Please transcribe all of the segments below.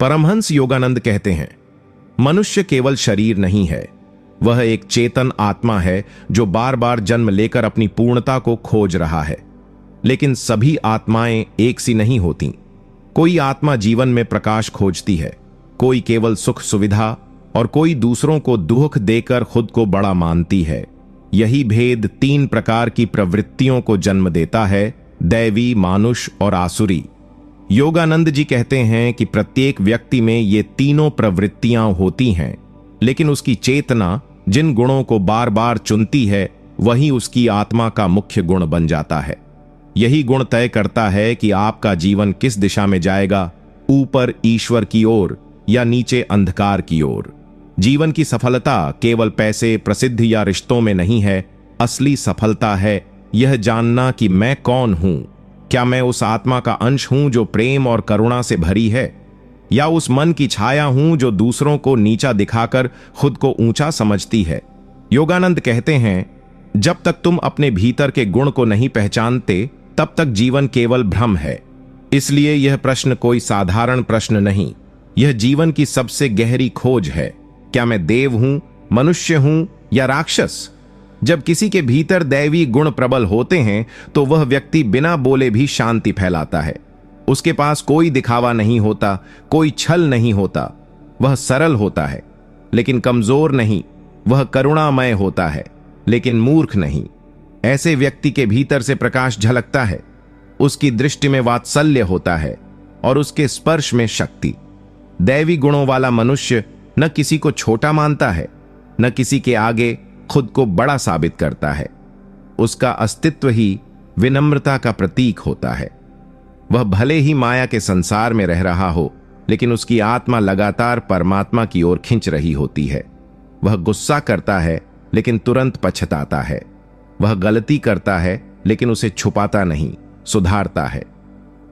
परमहंस योगानंद कहते हैं, मनुष्य केवल शरीर नहीं है, वह एक चेतन आत्मा है जो बार बार जन्म लेकर अपनी पूर्णता को खोज रहा है। लेकिन सभी आत्माएं एक सी नहीं होती। कोई आत्मा जीवन में प्रकाश खोजती है, कोई केवल सुख सुविधा, और कोई दूसरों को दुख देकर खुद को बड़ा मानती है। यही भेद 3 प्रकार की प्रवृत्तियों को जन्म देता है, दैवी, मानुष और आसुरी। योगानंद जी कहते हैं कि प्रत्येक व्यक्ति में ये तीनों प्रवृत्तियां होती हैं, लेकिन उसकी चेतना जिन गुणों को बार बार चुनती है वही उसकी आत्मा का मुख्य गुण बन जाता है। यही गुण तय करता है कि आपका जीवन किस दिशा में जाएगा, ऊपर ईश्वर की ओर या नीचे अंधकार की ओर। जीवन की सफलता केवल पैसे, प्रसिद्ध या रिश्तों में नहीं है। असली सफलता है यह जानना कि मैं कौन हूं। क्या मैं उस आत्मा का अंश हूं जो प्रेम और करुणा से भरी है, या उस मन की छाया हूं जो दूसरों को नीचा दिखाकर खुद को ऊंचा समझती है। योगानंद कहते हैं, जब तक तुम अपने भीतर के गुण को नहीं पहचानते तब तक जीवन केवल भ्रम है। इसलिए यह प्रश्न कोई साधारण प्रश्न नहीं, यह जीवन की सबसे गहरी खोज है। क्या मैं देव हूं, मनुष्य हूं या राक्षस? जब किसी के भीतर दैवी गुण प्रबल होते हैं तो वह व्यक्ति बिना बोले भी शांति फैलाता है। उसके पास कोई दिखावा नहीं होता, कोई छल नहीं होता। वह सरल होता है लेकिन कमजोर नहीं, वह करुणामय होता है लेकिन मूर्ख नहीं। ऐसे व्यक्ति के भीतर से प्रकाश झलकता है, उसकी दृष्टि में वात्सल्य होता है और उसके स्पर्श में शक्ति। दैवी गुणों वाला मनुष्य न किसी को छोटा मानता है, न किसी के आगे खुद को बड़ा साबित करता है। उसका अस्तित्व ही विनम्रता का प्रतीक होता है। वह भले ही माया के संसार में रह रहा हो, लेकिन उसकी आत्मा लगातार परमात्मा की ओर खिंच रही होती है। वह गुस्सा करता है लेकिन तुरंत पछताता है। वह गलती करता है लेकिन उसे छुपाता नहीं, सुधारता है।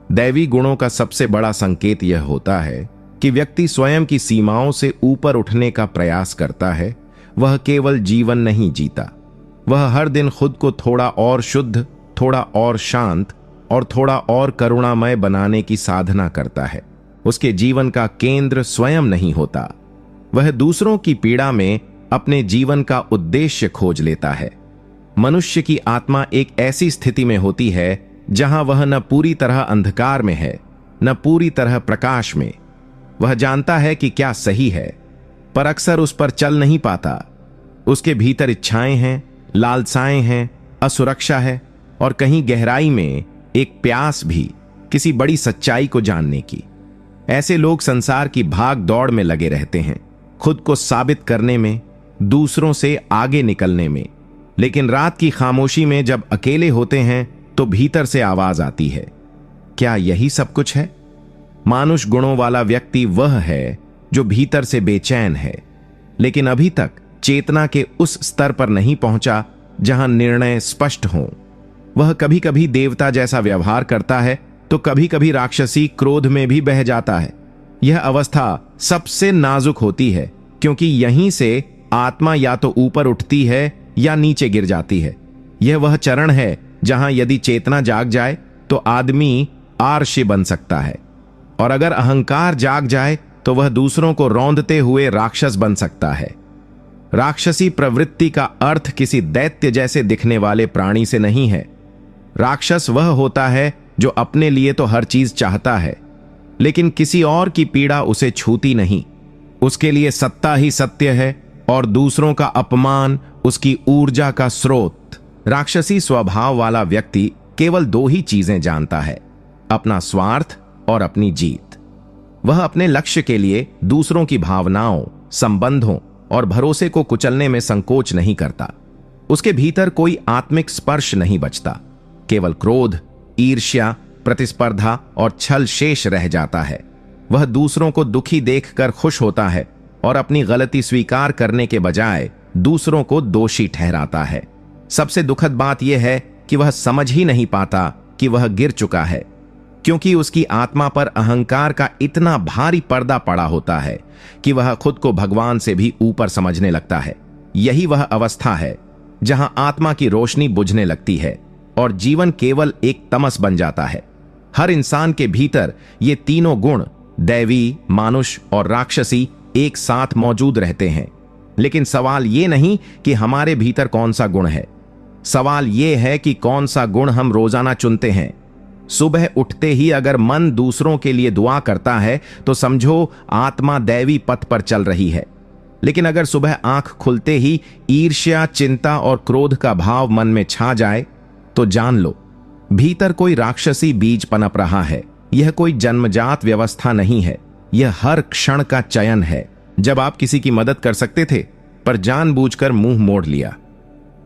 दैवी गुणों का सबसे बड़ा संकेत यह होता है कि व्यक्ति स्वयं की सीमाओं से ऊपर उठने का प्रयास करता है। वह केवल जीवन नहीं जीता, वह हर दिन खुद को थोड़ा और शुद्ध, थोड़ा और शांत और थोड़ा और करुणामय बनाने की साधना करता है। उसके जीवन का केंद्र स्वयं नहीं होता, वह दूसरों की पीड़ा में अपने जीवन का उद्देश्य खोज लेता है। मनुष्य की आत्मा एक ऐसी स्थिति में होती है जहां वह न पूरी तरह अंधकार में है, न पूरी तरह प्रकाश में। वह जानता है कि क्या सही है, पर अक्सर उस पर चल नहीं पाता। उसके भीतर इच्छाएं हैं, लालसाएं हैं, असुरक्षा है और कहीं गहराई में एक प्यास भी किसी बड़ी सच्चाई को जानने की। ऐसे लोग संसार की भाग दौड़ में लगे रहते हैं, खुद को साबित करने में, दूसरों से आगे निकलने में। लेकिन रात की खामोशी में जब अकेले होते हैं तो भीतर से आवाज आती है, क्या यही सब कुछ है? मानुष गुणों वाला व्यक्ति वह है जो भीतर से बेचैन है, लेकिन अभी तक चेतना के उस स्तर पर नहीं पहुंचा जहां निर्णय स्पष्ट हों। वह कभी कभी देवता जैसा व्यवहार करता है तो कभी कभी राक्षसी क्रोध में भी बह जाता है। यह अवस्था सबसे नाजुक होती है, क्योंकि यहीं से आत्मा या तो ऊपर उठती है या नीचे गिर जाती है। यह वह चरण है जहां यदि चेतना जाग जाए तो आदमी आर्षि बन सकता है, और अगर अहंकार जाग जाए तो वह दूसरों को रौंदते हुए राक्षस बन सकता है। राक्षसी प्रवृत्ति का अर्थ किसी दैत्य जैसे दिखने वाले प्राणी से नहीं है। राक्षस वह होता है जो अपने लिए तो हर चीज चाहता है, लेकिन किसी और की पीड़ा उसे छूती नहीं। उसके लिए सत्ता ही सत्य है और दूसरों का अपमान उसकी ऊर्जा का स्रोत। राक्षसी स्वभाव वाला व्यक्ति केवल 2 ही चीजें जानता है, अपना स्वार्थ और अपनी जीत। वह अपने लक्ष्य के लिए दूसरों की भावनाओं, संबंधों और भरोसे को कुचलने में संकोच नहीं करता। उसके भीतर कोई आत्मिक स्पर्श नहीं बचता, केवल क्रोध, ईर्ष्या, प्रतिस्पर्धा और छल शेष रह जाता है। वह दूसरों को दुखी देखकर खुश होता है और अपनी गलती स्वीकार करने के बजाय दूसरों को दोषी ठहराता है। सबसे दुखद बात यह है कि वह समझ ही नहीं पाता कि वह गिर चुका है, क्योंकि उसकी आत्मा पर अहंकार का इतना भारी पर्दा पड़ा होता है कि वह खुद को भगवान से भी ऊपर समझने लगता है। यही वह अवस्था है जहां आत्मा की रोशनी बुझने लगती है और जीवन केवल एक तमस बन जाता है। हर इंसान के भीतर ये तीनों गुण दैवी, मानुष और राक्षसी एक साथ मौजूद रहते हैं। लेकिन सवाल यह नहीं कि हमारे भीतर कौन सा गुण है, सवाल यह है कि कौन सा गुण हम रोजाना चुनते हैं। सुबह उठते ही अगर मन दूसरों के लिए दुआ करता है तो समझो आत्मा दैवी पथ पर चल रही है। लेकिन अगर सुबह आंख खुलते ही ईर्ष्या, चिंता और क्रोध का भाव मन में छा जाए तो जान लो भीतर कोई राक्षसी बीज पनप रहा है। यह कोई जन्मजात व्यवस्था नहीं है, यह हर क्षण का चयन है। जब आप किसी की मदद कर सकते थे पर जानबूझकर मुंह मोड़ लिया,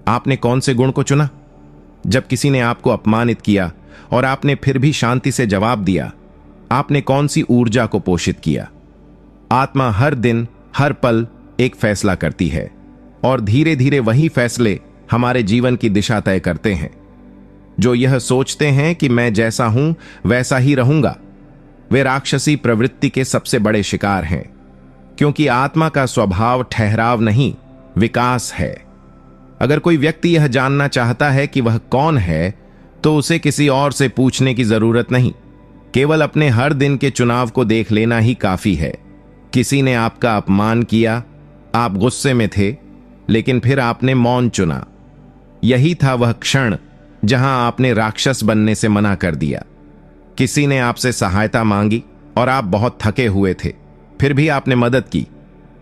आपने कौन से गुण को चुना? जब किसी ने आपको अपमानित किया और आपने फिर भी शांति से जवाब दिया, आपने कौन सी ऊर्जा को पोषित किया? आत्मा हर दिन, हर पल एक फैसला करती है और धीरे धीरे वही फैसले हमारे जीवन की दिशा तय करते हैं। जो यह सोचते हैं कि मैं जैसा हूं वैसा ही रहूंगा, वे राक्षसी प्रवृत्ति के सबसे बड़े शिकार हैं, क्योंकि आत्मा का स्वभाव ठहराव नहीं, विकास है। अगर कोई व्यक्ति यह जानना चाहता है कि वह कौन है तो उसे किसी और से पूछने की जरूरत नहीं, केवल अपने हर दिन के चुनाव को देख लेना ही काफी है। किसी ने आपका अपमान किया, आप गुस्से में थे, लेकिन फिर आपने मौन चुना। यही था वह क्षण जहां आपने राक्षस बनने से मना कर दिया। किसी ने आपसे सहायता मांगी और आप बहुत थके हुए थे, फिर भी आपने मदद की।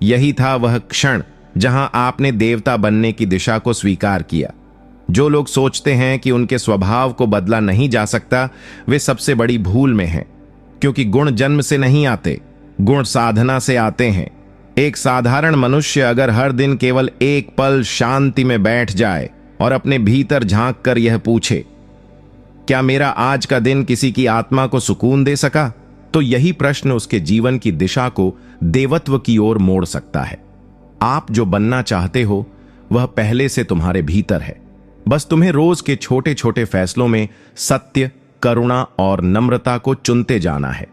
यही था वह क्षण जहां आपने देवता बनने की दिशा को स्वीकार किया। जो लोग सोचते हैं कि उनके स्वभाव को बदला नहीं जा सकता, वे सबसे बड़ी भूल में हैं, क्योंकि गुण जन्म से नहीं आते, गुण साधना से आते हैं। एक साधारण मनुष्य अगर हर दिन केवल एक पल शांति में बैठ जाए और अपने भीतर झांक कर यह पूछे, क्या मेरा आज का दिन किसी की आत्मा को सुकून दे सका, तो यही प्रश्न उसके जीवन की दिशा को देवत्व की ओर मोड़ सकता है। आप जो बनना चाहते हो वह पहले से तुम्हारे भीतर है, बस तुम्हें रोज के छोटे छोटे फैसलों में सत्य, करुणा और नम्रता को चुनते जाना है।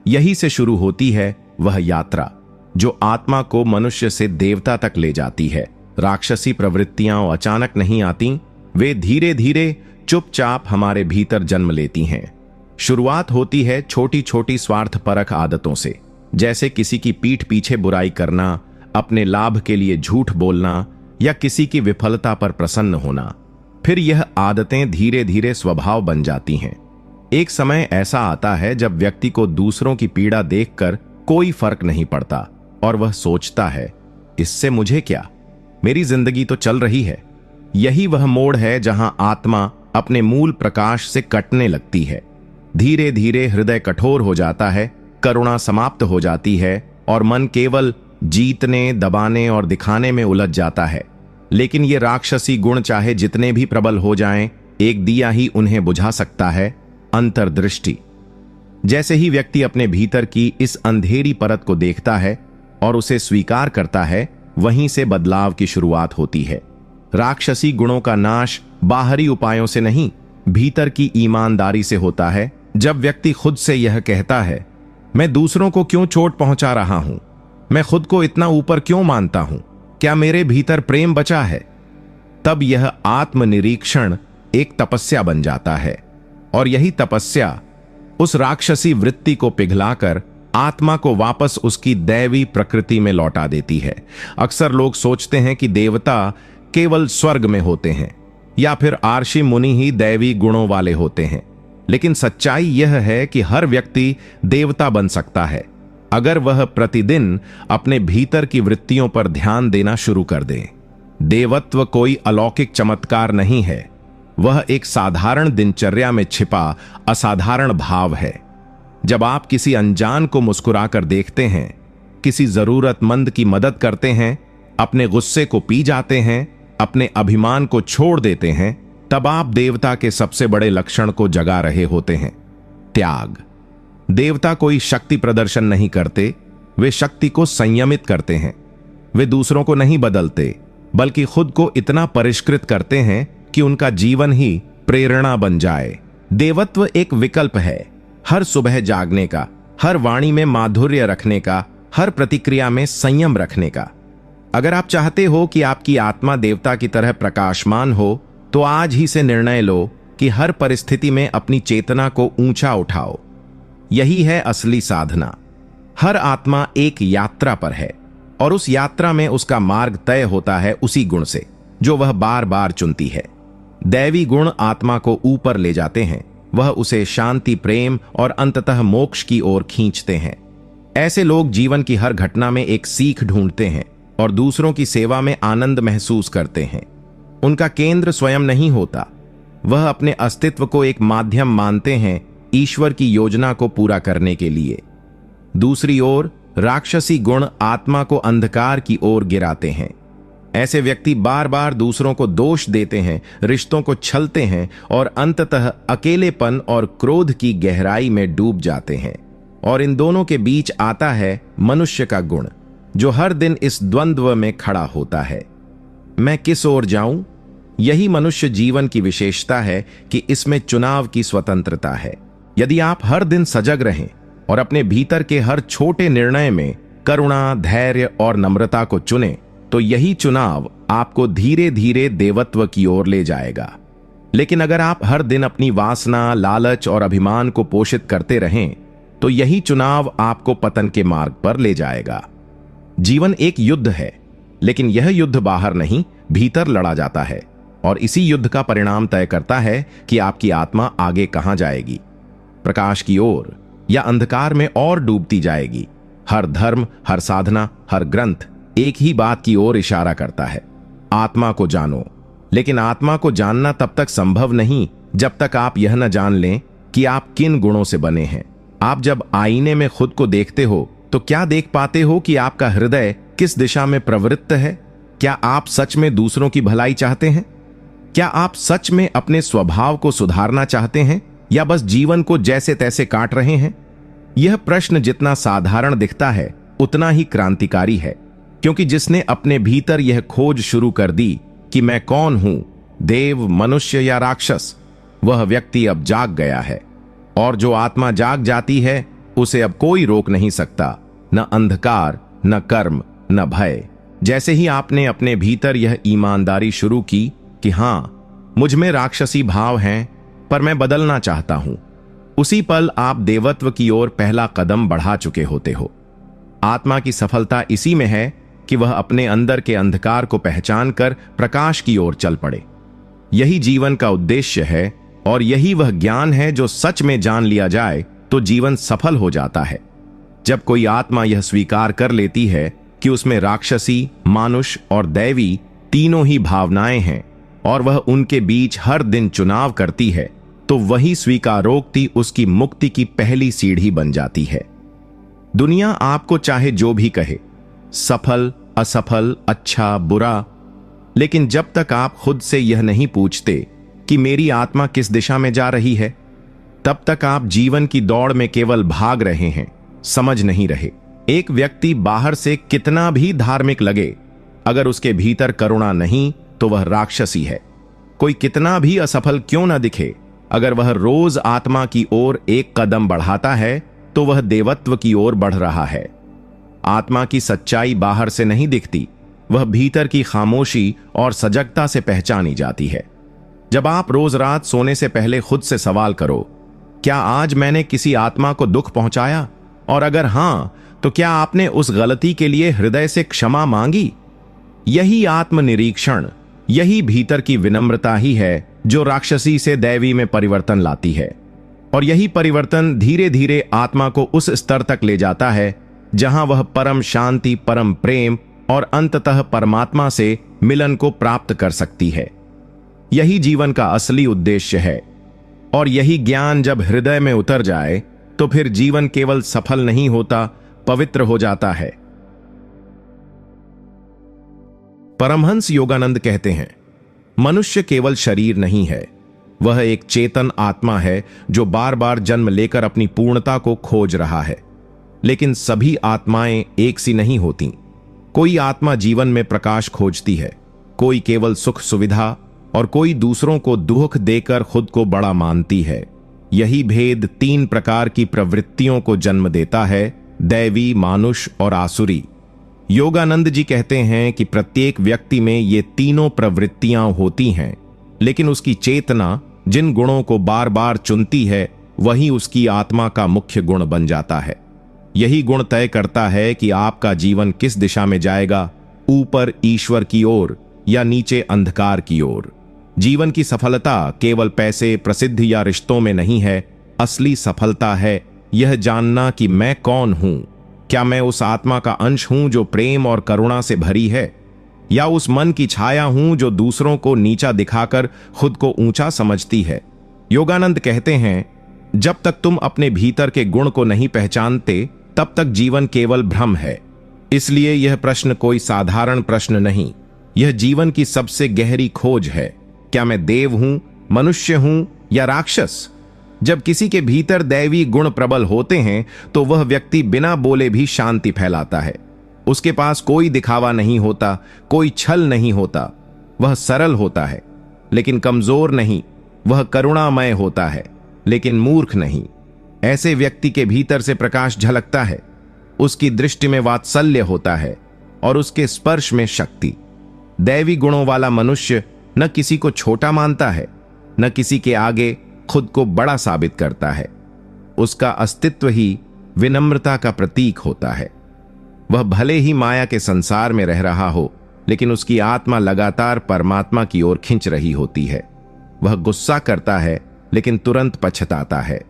यही से शुरू होती है वह यात्रा जो आत्मा को मनुष्य से देवता तक ले जाती है। राक्षसी प्रवृत्तियां अचानक नहीं आती, वे धीरे धीरे चुपचाप हमारे भीतर जन्म लेती हैं। शुरुआत होती है छोटी छोटी स्वार्थपरक आदतों से, जैसे किसी की पीठ पीछे बुराई करना, अपने लाभ के लिए झूठ बोलना या किसी की विफलता पर प्रसन्न होना। फिर यह आदतें धीरे धीरे स्वभाव बन जाती हैं। एक समय ऐसा आता है जब व्यक्ति को दूसरों की पीड़ा देखकर कोई फर्क नहीं पड़ता और वह सोचता है, इससे मुझे क्या, मेरी जिंदगी तो चल रही है। यही वह मोड़ है जहां आत्मा अपने मूल प्रकाश से कटने लगती है। धीरे धीरे हृदय कठोर हो जाता है, करुणा समाप्त हो जाती है और मन केवल जीतने, दबाने और दिखाने में उलझ जाता है। लेकिन ये राक्षसी गुण चाहे जितने भी प्रबल हो जाएं, एक दिया ही उन्हें बुझा सकता है, अंतर्दृष्टि। जैसे ही व्यक्ति अपने भीतर की इस अंधेरी परत को देखता है और उसे स्वीकार करता है, वहीं से बदलाव की शुरुआत होती है। राक्षसी गुणों का नाश बाहरी उपायों से नहीं, भीतर की ईमानदारी से होता है। जब व्यक्ति खुद से यह कहता है, मैं दूसरों को क्यों चोट पहुंचा रहा हूं, मैं खुद को इतना ऊपर क्यों मानता हूं, क्या मेरे भीतर प्रेम बचा है, तब यह आत्मनिरीक्षण एक तपस्या बन जाता है। और यही तपस्या उस राक्षसी वृत्ति को पिघलाकर आत्मा को वापस उसकी दैवी प्रकृति में लौटा देती है। अक्सर लोग सोचते हैं कि देवता केवल स्वर्ग में होते हैं या फिर आर्षि मुनि ही दैवी गुणों वाले होते हैं, लेकिन सच्चाई यह है कि हर व्यक्ति देवता बन सकता है अगर वह प्रतिदिन अपने भीतर की वृत्तियों पर ध्यान देना शुरू कर दे। देवत्व कोई अलौकिक चमत्कार नहीं है, वह एक साधारण दिनचर्या में छिपा असाधारण भाव है। जब आप किसी अनजान को मुस्कुराकर देखते हैं, किसी जरूरतमंद की मदद करते हैं, अपने गुस्से को पी जाते हैं, अपने अभिमान को छोड़ देते हैं, तब आप देवता के सबसे बड़े लक्षण को जगा रहे होते हैं, त्याग। देवता कोई शक्ति प्रदर्शन नहीं करते, वे शक्ति को संयमित करते हैं। वे दूसरों को नहीं बदलते, बल्कि खुद को इतना परिष्कृत करते हैं कि उनका जीवन ही प्रेरणा बन जाए। देवत्व एक विकल्प है, हर सुबह जागने का, हर वाणी में माधुर्य रखने का, हर प्रतिक्रिया में संयम रखने का। अगर आप चाहते हो कि आपकी आत्मा देवता की तरह प्रकाशमान हो, तो आज ही से निर्णय लो कि हर परिस्थिति में अपनी चेतना को ऊंचा उठाओ। यही है असली साधना। हर आत्मा एक यात्रा पर है और उस यात्रा में उसका मार्ग तय होता है उसी गुण से जो वह बार बार चुनती है। दैवी गुण आत्मा को ऊपर ले जाते हैं, वह उसे शांति, प्रेम और अंततः मोक्ष की ओर खींचते हैं। ऐसे लोग जीवन की हर घटना में एक सीख ढूंढते हैं और दूसरों की सेवा में आनंद महसूस करते हैं। उनका केंद्र स्वयं नहीं होता, वह अपने अस्तित्व को एक माध्यम मानते हैं ईश्वर की योजना को पूरा करने के लिए। दूसरी ओर राक्षसी गुण आत्मा को अंधकार की ओर गिराते हैं। ऐसे व्यक्ति बार बार दूसरों को दोष देते हैं, रिश्तों को छलते हैं और अंततः अकेलेपन और क्रोध की गहराई में डूब जाते हैं। और इन दोनों के बीच आता है मनुष्य का गुण, जो हर दिन इस द्वंद्व में खड़ा होता है, मैं किस ओर जाऊं? यही मनुष्य जीवन की विशेषता है कि इसमें चुनाव की स्वतंत्रता है। यदि आप हर दिन सजग रहें और अपने भीतर के हर छोटे निर्णय में करुणा, धैर्य और नम्रता को चुनें, तो यही चुनाव आपको धीरे धीरे देवत्व की ओर ले जाएगा। लेकिन अगर आप हर दिन अपनी वासना, लालच और अभिमान को पोषित करते रहें, तो यही चुनाव आपको पतन के मार्ग पर ले जाएगा। जीवन एक युद्ध है, लेकिन यह युद्ध बाहर नहीं, भीतर लड़ा जाता है और इसी युद्ध का परिणाम तय करता है कि आपकी आत्मा आगे कहां जाएगी, प्रकाश की ओर या अंधकार में और डूबती जाएगी। हर धर्म, हर साधना, हर ग्रंथ एक ही बात की ओर इशारा करता है, आत्मा को जानो। लेकिन आत्मा को जानना तब तक संभव नहीं जब तक आप यह न जान लें कि आप किन गुणों से बने हैं। आप जब आईने में खुद को देखते हो तो क्या देख पाते हो कि आपका हृदय किस दिशा में प्रवृत्त है? क्या आप सच में दूसरों की भलाई चाहते हैं? क्या आप सच में अपने स्वभाव को सुधारना चाहते हैं या बस जीवन को जैसे तैसे काट रहे हैं? यह प्रश्न जितना साधारण दिखता है उतना ही क्रांतिकारी है, क्योंकि जिसने अपने भीतर यह खोज शुरू कर दी कि मैं कौन हूं, देव, मनुष्य या राक्षस, वह व्यक्ति अब जाग गया है। और जो आत्मा जाग जाती है उसे अब कोई रोक नहीं सकता, न अंधकार, न कर्म, न भय। जैसे ही आपने अपने भीतर यह ईमानदारी शुरू की कि हां, मुझ में राक्षसी भाव हैं पर मैं बदलना चाहता हूं, उसी पल आप देवत्व की ओर पहला कदम बढ़ा चुके होते हो। आत्मा की सफलता इसी में है कि वह अपने अंदर के अंधकार को पहचान कर प्रकाश की ओर चल पड़े। यही जीवन का उद्देश्य है और यही वह ज्ञान है जो सच में जान लिया जाए तो जीवन सफल हो जाता है। जब कोई आत्मा यह स्वीकार कर लेती है कि उसमें राक्षसी, मानुष और दैवी तीनों ही भावनाएं हैं और वह उनके बीच हर दिन चुनाव करती है, तो वही स्वीकारोक्ति उसकी मुक्ति की पहली सीढ़ी बन जाती है। दुनिया आपको चाहे जो भी कहे, सफल, असफल, अच्छा, बुरा, लेकिन जब तक आप खुद से यह नहीं पूछते कि मेरी आत्मा किस दिशा में जा रही है, तब तक आप जीवन की दौड़ में केवल भाग रहे हैं, समझ नहीं रहे। एक व्यक्ति बाहर से कितना भी धार्मिक लगे, अगर उसके भीतर करुणा नहीं तो वह राक्षसी है। कोई कितना भी असफल क्यों न दिखे, अगर वह रोज आत्मा की ओर एक कदम बढ़ाता है तो वह देवत्व की ओर बढ़ रहा है। आत्मा की सच्चाई बाहर से नहीं दिखती, वह भीतर की खामोशी और सजगता से पहचानी जाती है। जब आप रोज रात सोने से पहले खुद से सवाल करो, क्या आज मैंने किसी आत्मा को दुख पहुंचाया? और अगर हां, तो क्या आपने उस गलती के लिए हृदय से क्षमा मांगी? यही आत्मनिरीक्षण, यही भीतर की विनम्रता ही है जो राक्षसी से दैवी में परिवर्तन लाती है। और यही परिवर्तन धीरे धीरे आत्मा को उस स्तर तक ले जाता है जहां वह परम शांति, परम प्रेम और अंततः परमात्मा से मिलन को प्राप्त कर सकती है। यही जीवन का असली उद्देश्य है। और यही ज्ञान जब हृदय में उतर जाए तो फिर जीवन केवल सफल नहीं होता, पवित्र हो जाता है। परमहंस योगानंद कहते हैं, मनुष्य केवल शरीर नहीं है, वह एक चेतन आत्मा है जो बार बार जन्म लेकर अपनी पूर्णता को खोज रहा है। लेकिन सभी आत्माएं एक सी नहीं होती। कोई आत्मा जीवन में प्रकाश खोजती है, कोई केवल सुख सुविधा, और कोई दूसरों को दुख देकर खुद को बड़ा मानती है। यही भेद 3 प्रकार की प्रवृत्तियों को जन्म देता है, दैवी, मानुष और आसुरी। योगानंद जी कहते हैं कि प्रत्येक व्यक्ति में ये तीनों प्रवृत्तियां होती हैं, लेकिन उसकी चेतना जिन गुणों को बार बार चुनती है वही उसकी आत्मा का मुख्य गुण बन जाता है। यही गुण तय करता है कि आपका जीवन किस दिशा में जाएगा, ऊपर ईश्वर की ओर या नीचे अंधकार की ओर। जीवन की सफलता केवल पैसे, प्रसिद्धि या रिश्तों में नहीं है। असली सफलता है यह जानना कि मैं कौन हूं। क्या मैं उस आत्मा का अंश हूं जो प्रेम और करुणा से भरी है, या उस मन की छाया हूं जो दूसरों को नीचा दिखाकर खुद को ऊंचा समझती है। योगानंद कहते हैं, जब तक तुम अपने भीतर के गुण को नहीं पहचानते तब तक जीवन केवल भ्रम है। इसलिए यह प्रश्न कोई साधारण प्रश्न नहीं, यह जीवन की सबसे गहरी खोज है। क्या मैं देव हूं, मनुष्य हूं या राक्षस? जब किसी के भीतर दैवी गुण प्रबल होते हैं तो वह व्यक्ति बिना बोले भी शांति फैलाता है। उसके पास कोई दिखावा नहीं होता, कोई छल नहीं होता। वह सरल होता है लेकिन कमजोर नहीं, वह करुणामय होता है लेकिन मूर्ख नहीं। ऐसे व्यक्ति के भीतर से प्रकाश झलकता है, उसकी दृष्टि में वात्सल्य होता है और उसके स्पर्श में शक्ति। दैवी गुणों वाला मनुष्य न किसी को छोटा मानता है, न किसी के आगे खुद को बड़ा साबित करता है। उसका अस्तित्व ही विनम्रता का प्रतीक होता है। वह भले ही माया के संसार में रह रहा हो, लेकिन उसकी आत्मा लगातार परमात्मा की ओर खिंच रही होती है। वह गुस्सा करता है लेकिन तुरंत पछताता है।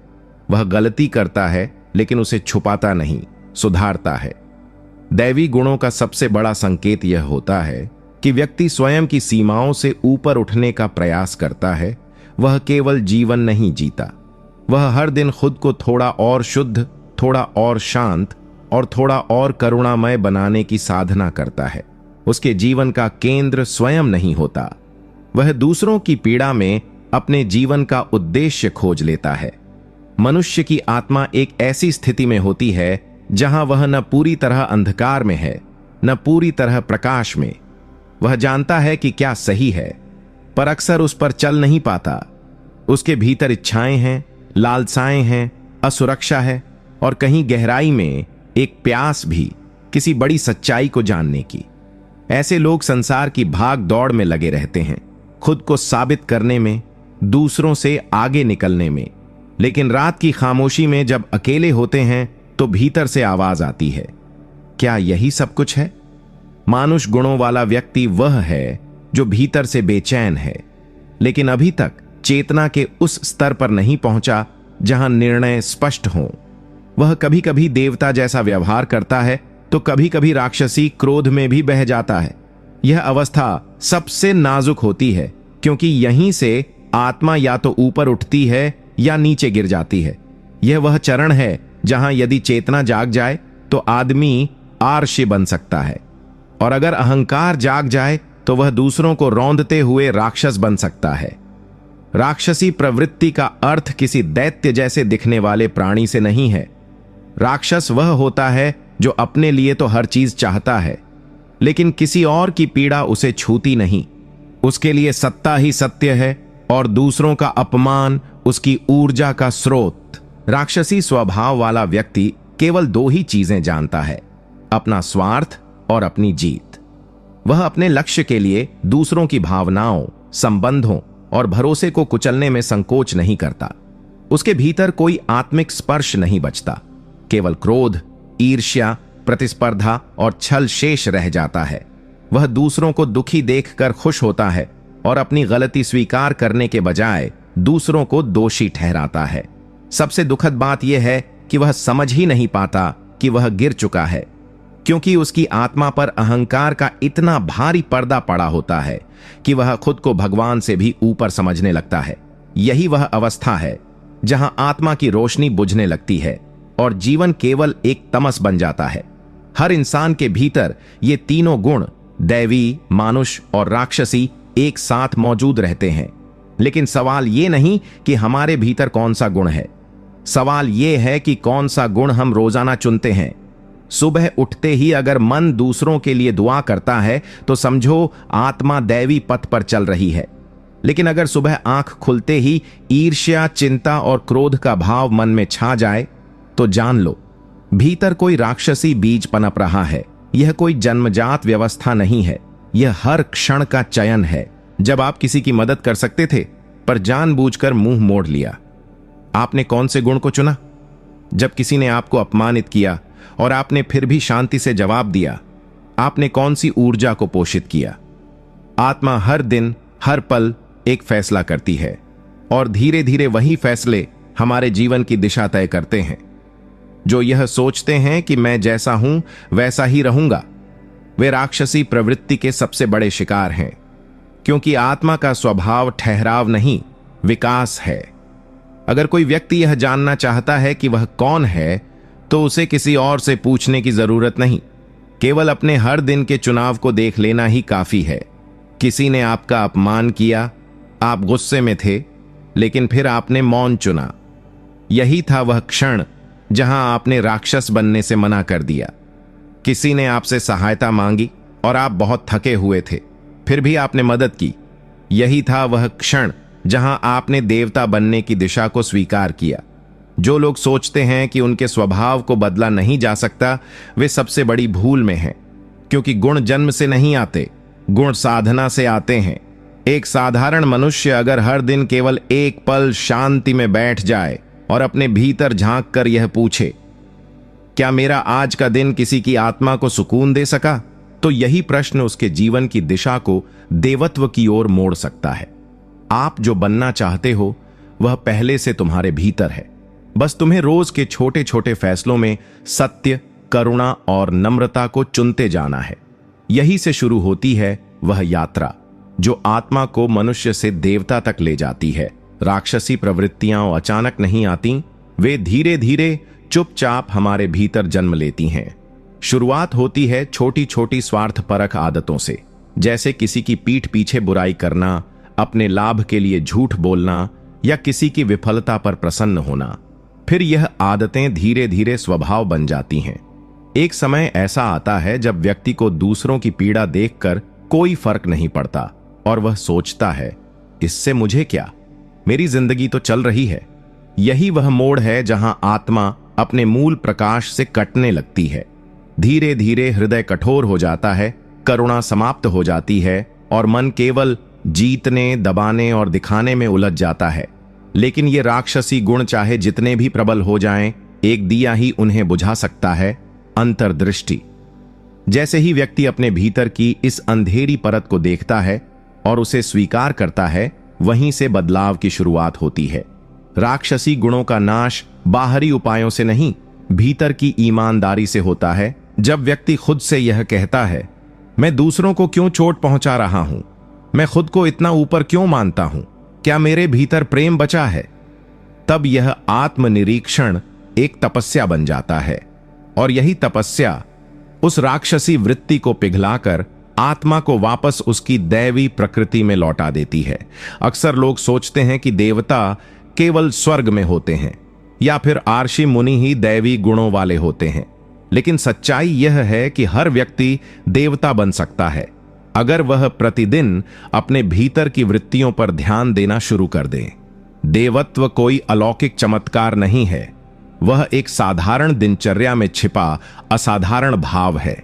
वह गलती करता है लेकिन उसे छुपाता नहीं, सुधारता है। दैवी गुणों का सबसे बड़ा संकेत यह होता है कि व्यक्ति स्वयं की सीमाओं से ऊपर उठने का प्रयास करता है। वह केवल जीवन नहीं जीता, वह हर दिन खुद को थोड़ा और शुद्ध, थोड़ा और शांत और थोड़ा और करुणामय बनाने की साधना करता है। उसके जीवन का केंद्र स्वयं नहीं होता, वह दूसरों की पीड़ा में अपने जीवन का उद्देश्य खोज लेता है। मनुष्य की आत्मा एक ऐसी स्थिति में होती है जहां वह न पूरी तरह अंधकार में है, न पूरी तरह प्रकाश में। वह जानता है कि क्या सही है, पर अक्सर उस पर चल नहीं पाता। उसके भीतर इच्छाएं हैं, लालसाएं हैं, असुरक्षा है और कहीं गहराई में एक प्यास भी किसी बड़ी सच्चाई को जानने की। ऐसे लोग संसार की भाग दौड़ में लगे रहते हैं, खुद को साबित करने में, दूसरों से आगे निकलने में। लेकिन रात की खामोशी में जब अकेले होते हैं तो भीतर से आवाज आती है, क्या यही सब कुछ है? मानुष गुणों वाला व्यक्ति वह है जो भीतर से बेचैन है, लेकिन अभी तक चेतना के उस स्तर पर नहीं पहुंचा जहां निर्णय स्पष्ट हों। वह कभी कभी देवता जैसा व्यवहार करता है तो कभी कभी राक्षसी क्रोध में भी बह जाता है। यह अवस्था सबसे नाजुक होती है क्योंकि यहीं से आत्मा या तो ऊपर उठती है या नीचे गिर जाती है। यह वह चरण है जहां यदि चेतना जाग जाए तो आदमी आर्षि बन सकता है, और अगर अहंकार जाग जाए तो वह दूसरों को रौंदते हुए राक्षस बन सकता है। राक्षसी प्रवृत्ति का अर्थ किसी दैत्य जैसे दिखने वाले प्राणी से नहीं है। राक्षस वह होता है जो अपने लिए तो हर चीज चाहता है, लेकिन किसी और की पीड़ा उसे छूती नहीं। उसके लिए सत्ता ही सत्य है और दूसरों का अपमान उसकी ऊर्जा का स्रोत। राक्षसी स्वभाव वाला व्यक्ति केवल दो ही चीजें जानता है, अपना स्वार्थ और अपनी जीत। वह अपने लक्ष्य के लिए दूसरों की भावनाओं, संबंधों और भरोसे को कुचलने में संकोच नहीं करता। उसके भीतर कोई आत्मिक स्पर्श नहीं बचता, केवल क्रोध, ईर्ष्या, प्रतिस्पर्धा और छल शेष रह जाता है। वह दूसरों को दुखी देखकर खुश होता है और अपनी गलती स्वीकार करने के बजाय दूसरों को दोषी ठहराता है। सबसे दुखद बात यह है कि वह समझ ही नहीं पाता कि वह गिर चुका है, क्योंकि उसकी आत्मा पर अहंकार का इतना भारी पर्दा पड़ा होता है कि वह खुद को भगवान से भी ऊपर समझने लगता है। यही वह अवस्था है जहां आत्मा की रोशनी बुझने लगती है और जीवन केवल एक तमस बन जाता है। हर इंसान के भीतर ये तीनों गुण, दैवी, मानुष और राक्षसी, एक साथ मौजूद रहते हैं। लेकिन सवाल ये नहीं कि हमारे भीतर कौन सा गुण है, सवाल ये है कि कौन सा गुण हम रोजाना चुनते हैं। सुबह उठते ही अगर मन दूसरों के लिए दुआ करता है तो समझो आत्मा दैवी पथ पर चल रही है। लेकिन अगर सुबह आंख खुलते ही ईर्ष्या, चिंता और क्रोध का भाव मन में छा जाए तो जान लो भीतर कोई राक्षसी बीज पनप रहा है। यह कोई जन्मजात व्यवस्था नहीं है, यह हर क्षण का चयन है। जब आप किसी की मदद कर सकते थे पर जानबूझकर मुंह मोड़ लिया, आपने कौन से गुण को चुना? जब किसी ने आपको अपमानित किया और आपने फिर भी शांति से जवाब दिया, आपने कौन सी ऊर्जा को पोषित किया? आत्मा हर दिन हर पल एक फैसला करती है और धीरे धीरे वही फैसले हमारे जीवन की दिशा तय करते हैं। जो यह सोचते हैं कि मैं जैसा हूं वैसा ही रहूंगा, वे राक्षसी प्रवृत्ति के सबसे बड़े शिकार हैं, क्योंकि आत्मा का स्वभाव ठहराव नहीं, विकास है। अगर कोई व्यक्ति यह जानना चाहता है कि वह कौन है, तो उसे किसी और से पूछने की जरूरत नहीं, केवल अपने हर दिन के चुनाव को देख लेना ही काफी है। किसी ने आपका अपमान किया, आप गुस्से में थे, लेकिन फिर आपने मौन चुना। यही था वह क्षण जहां आपने राक्षस बनने से मना कर दिया। किसी ने आपसे सहायता मांगी और आप बहुत थके हुए थे, फिर भी आपने मदद की। यही था वह क्षण जहां आपने देवता बनने की दिशा को स्वीकार किया। जो लोग सोचते हैं कि उनके स्वभाव को बदला नहीं जा सकता, वे सबसे बड़ी भूल में हैं, क्योंकि गुण जन्म से नहीं आते, गुण साधना से आते हैं। एक साधारण मनुष्य अगर हर दिन केवल एक पल शांति में बैठ जाए और अपने भीतर झांक कर यह पूछे, क्या मेरा आज का दिन किसी की आत्मा को सुकून दे सका, तो यही प्रश्न उसके जीवन की दिशा को देवत्व की ओर मोड़ सकता है। आप जो बनना चाहते हो वह पहले से तुम्हारे भीतर है, बस तुम्हें रोज के छोटे छोटे फैसलों में सत्य, करुणा और नम्रता को चुनते जाना है। यही से शुरू होती है वह यात्रा जो आत्मा को मनुष्य से देवता तक ले जाती है। राक्षसी प्रवृत्तियां अचानक नहीं आती, वे धीरे धीरे चुपचाप हमारे भीतर जन्म लेती हैं। शुरुआत होती है छोटी छोटी स्वार्थपरक आदतों से, जैसे किसी की पीठ पीछे बुराई करना, अपने लाभ के लिए झूठ बोलना या किसी की विफलता पर प्रसन्न होना। फिर यह आदतें धीरे धीरे स्वभाव बन जाती हैं। एक समय ऐसा आता है जब व्यक्ति को दूसरों की पीड़ा देखकर कोई फर्क नहीं पड़ता और वह सोचता है, इससे मुझे क्या, मेरी जिंदगी तो चल रही है। यही वह मोड़ है जहां आत्मा अपने मूल प्रकाश से कटने लगती है। धीरे धीरे हृदय कठोर हो जाता है, करुणा समाप्त हो जाती है और मन केवल जीतने, दबाने और दिखाने में उलझ जाता है। लेकिन ये राक्षसी गुण चाहे जितने भी प्रबल हो जाएं, एक दिया ही उन्हें बुझा सकता है, अंतर्दृष्टि। जैसे ही व्यक्ति अपने भीतर की इस अंधेरी परत को देखता है और उसे स्वीकार करता है, वहीं से बदलाव की शुरुआत होती है। राक्षसी गुणों का नाश बाहरी उपायों से नहीं, भीतर की ईमानदारी से होता है। जब व्यक्ति खुद से यह कहता है, मैं दूसरों को क्यों चोट पहुंचा रहा हूं, मैं खुद को इतना ऊपर क्यों मानता हूं, क्या मेरे भीतर प्रेम बचा है, तब यह आत्मनिरीक्षण एक तपस्या बन जाता है। और यही तपस्या उस राक्षसी वृत्ति को पिघलाकर आत्मा को वापस उसकी दैवी प्रकृति में लौटा देती है। अक्सर लोग सोचते हैं कि देवता केवल स्वर्ग में होते हैं या फिर आर्षि मुनि ही दैवी गुणों वाले होते हैं, लेकिन सच्चाई यह है कि हर व्यक्ति देवता बन सकता है अगर वह प्रतिदिन अपने भीतर की वृत्तियों पर ध्यान देना शुरू कर दे। देवत्व कोई अलौकिक चमत्कार नहीं है, वह एक साधारण दिनचर्या में छिपा असाधारण भाव है।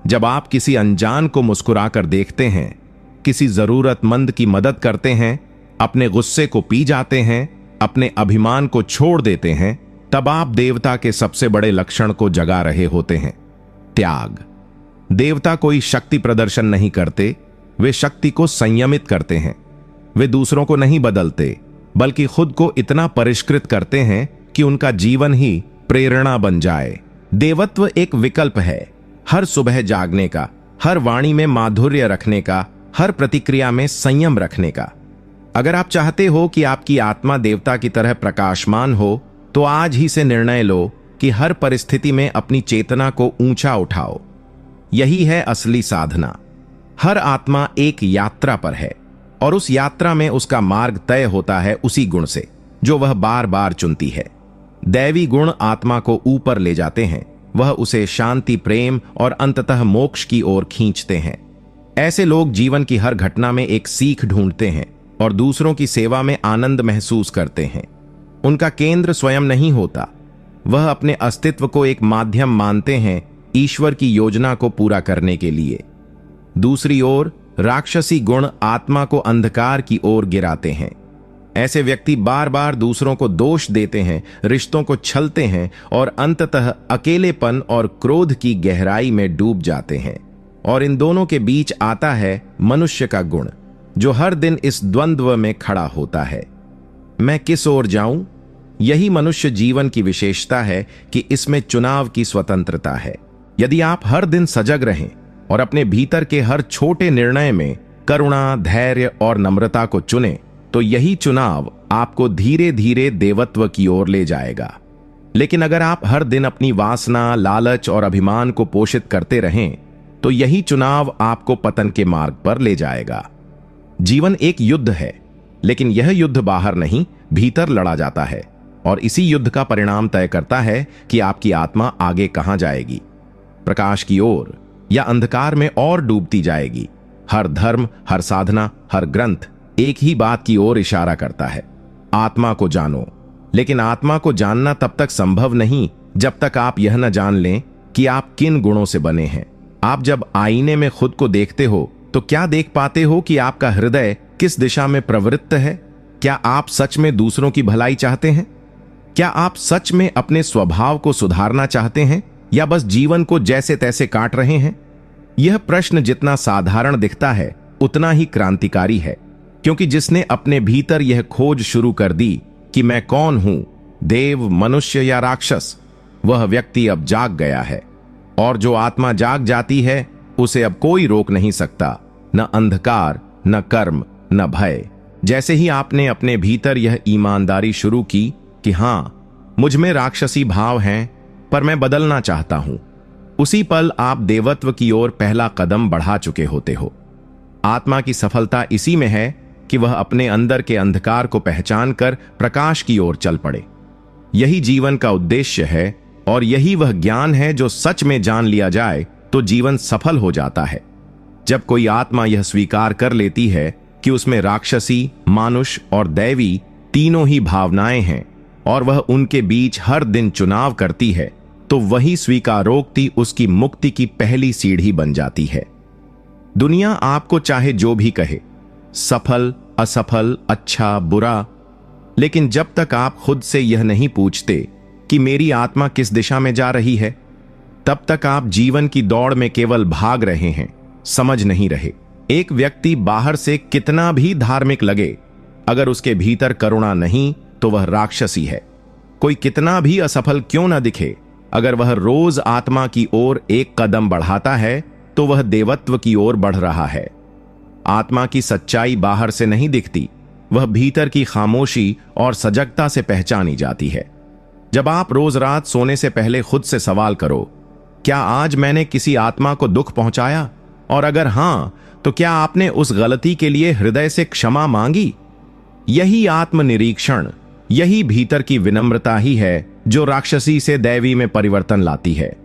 जब आप किसी अनजान को मुस्कुराकर देखते हैं, किसी जरूरतमंद की मदद करते हैं, अपने गुस्से को पी जाते हैं, अपने अभिमान को छोड़ देते हैं, तब आप देवता के सबसे बड़े लक्षण को जगा रहे होते हैं, त्याग। देवता कोई शक्ति प्रदर्शन नहीं करते, वे शक्ति को संयमित करते हैं। वे दूसरों को नहीं बदलते, बल्कि खुद को इतना परिष्कृत करते हैं कि उनका जीवन ही प्रेरणा बन जाए। देवत्व एक विकल्प है, हर सुबह जागने का, हर वाणी में माधुर्य रखने का, हर प्रतिक्रिया में संयम रखने का। अगर आप चाहते हो कि आपकी आत्मा देवता की तरह प्रकाशमान हो, तो आज ही से निर्णय लो कि हर परिस्थिति में अपनी चेतना को ऊंचा उठाओ। यही है असली साधना। हर आत्मा एक यात्रा पर है और उस यात्रा में उसका मार्ग तय होता है उसी गुण से जो वह बार बार चुनती है। दैवी गुण आत्मा को ऊपर ले जाते हैं, वह उसे शांति, प्रेम और अंततः मोक्ष की ओर खींचते हैं। ऐसे लोग जीवन की हर घटना में एक सीख ढूंढते हैं और दूसरों की सेवा में आनंद महसूस करते हैं। उनका केंद्र स्वयं नहीं होता, वह अपने अस्तित्व को एक माध्यम मानते हैं ईश्वर की योजना को पूरा करने के लिए। दूसरी ओर राक्षसी गुण आत्मा को अंधकार की ओर गिराते हैं। ऐसे व्यक्ति बार बार दूसरों को दोष देते हैं, रिश्तों को छलते हैं और अंततः अकेलेपन और क्रोध की गहराई में डूब जाते हैं। और इन दोनों के बीच आता है मनुष्य का गुण, जो हर दिन इस द्वंद्व में खड़ा होता है, मैं किस ओर जाऊं। यही मनुष्य जीवन की विशेषता है कि इसमें चुनाव की स्वतंत्रता है। यदि आप हर दिन सजग रहें और अपने भीतर के हर छोटे निर्णय में करुणा, धैर्य और नम्रता को चुनें, तो यही चुनाव आपको धीरे धीरे देवत्व की ओर ले जाएगा। लेकिन अगर आप हर दिन अपनी वासना, लालच और अभिमान को पोषित करते रहें, तो यही चुनाव आपको पतन के मार्ग पर ले जाएगा। जीवन एक युद्ध है, लेकिन यह युद्ध बाहर नहीं, भीतर लड़ा जाता है, और इसी युद्ध का परिणाम तय करता है कि आपकी आत्मा आगे कहां जाएगी, प्रकाश की ओर या अंधकार में और डूबती जाएगी। हर धर्म, हर साधना, हर ग्रंथ एक ही बात की ओर इशारा करता है, आत्मा को जानो। लेकिन आत्मा को जानना तब तक संभव नहीं जब तक आप यह न जान लें कि आप किन गुणों से बने हैं। आप जब आईने में खुद को देखते हो तो क्या देख पाते हो कि आपका हृदय किस दिशा में प्रवृत्त है? क्या आप सच में दूसरों की भलाई चाहते हैं? क्या आप सच में अपने स्वभाव को सुधारना चाहते हैं, या बस जीवन को जैसे तैसे काट रहे हैं? यह प्रश्न जितना साधारण दिखता है उतना ही क्रांतिकारी है, क्योंकि जिसने अपने भीतर यह खोज शुरू कर दी कि मैं कौन हूं, देव, मनुष्य या राक्षस, वह व्यक्ति अब जाग गया है। और जो आत्मा जाग जाती है उसे अब कोई रोक नहीं सकता, न अंधकार, न कर्म, न भय। जैसे ही आपने अपने भीतर यह ईमानदारी शुरू की कि हां, मुझ में राक्षसी भाव हैं, पर मैं बदलना चाहता हूं, उसी पल आप देवत्व की ओर पहला कदम बढ़ा चुके होते हो। आत्मा की सफलता इसी में है कि वह अपने अंदर के अंधकार को पहचान कर प्रकाश की ओर चल पड़े। यही जीवन का उद्देश्य है, और यही वह ज्ञान है जो सच में जान लिया जाए तो जीवन सफल हो जाता है। जब कोई आत्मा यह स्वीकार कर लेती है कि उसमें राक्षसी, मानुष और दैवी तीनों ही भावनाएं हैं, और वह उनके बीच हर दिन चुनाव करती है, तो वही स्वीकारोक्ति उसकी मुक्ति की पहली सीढ़ी बन जाती है। दुनिया आपको चाहे जो भी कहे, सफल, असफल, अच्छा, बुरा, लेकिन जब तक आप खुद से यह नहीं पूछते कि मेरी आत्मा किस दिशा में जा रही है, तब तक आप जीवन की दौड़ में केवल भाग रहे हैं, समझ नहीं रहे। एक व्यक्ति बाहर से कितना भी धार्मिक लगे, अगर उसके भीतर करुणा नहीं तो वह राक्षसी है। कोई कितना भी असफल क्यों न दिखे, अगर वह रोज आत्मा की ओर एक कदम बढ़ाता है तो वह देवत्व की ओर बढ़ रहा है। आत्मा की सच्चाई बाहर से नहीं दिखती, वह भीतर की खामोशी और सजगता से पहचानी जाती है। जब आप रोज रात सोने से पहले खुद से सवाल करो, क्या आज मैंने किसी आत्मा को दुख पहुंचाया? और अगर हां, तो क्या आपने उस गलती के लिए हृदय से क्षमा मांगी? यही आत्मनिरीक्षण, यही भीतर की विनम्रता ही है जो राक्षसी से दैवी में परिवर्तन लाती है।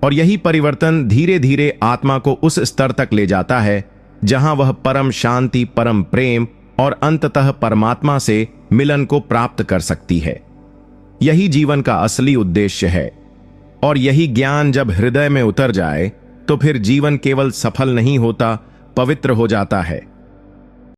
और यही परिवर्तन धीरे धीरे आत्मा को उस स्तर तक ले जाता है जहां वह परम शांति, परम प्रेम और अंततः परमात्मा से मिलन को प्राप्त कर सकती है। यही जीवन का असली उद्देश्य है। और यही ज्ञान जब हृदय में उतर जाए तो फिर जीवन केवल सफल नहीं होता, पवित्र हो जाता है।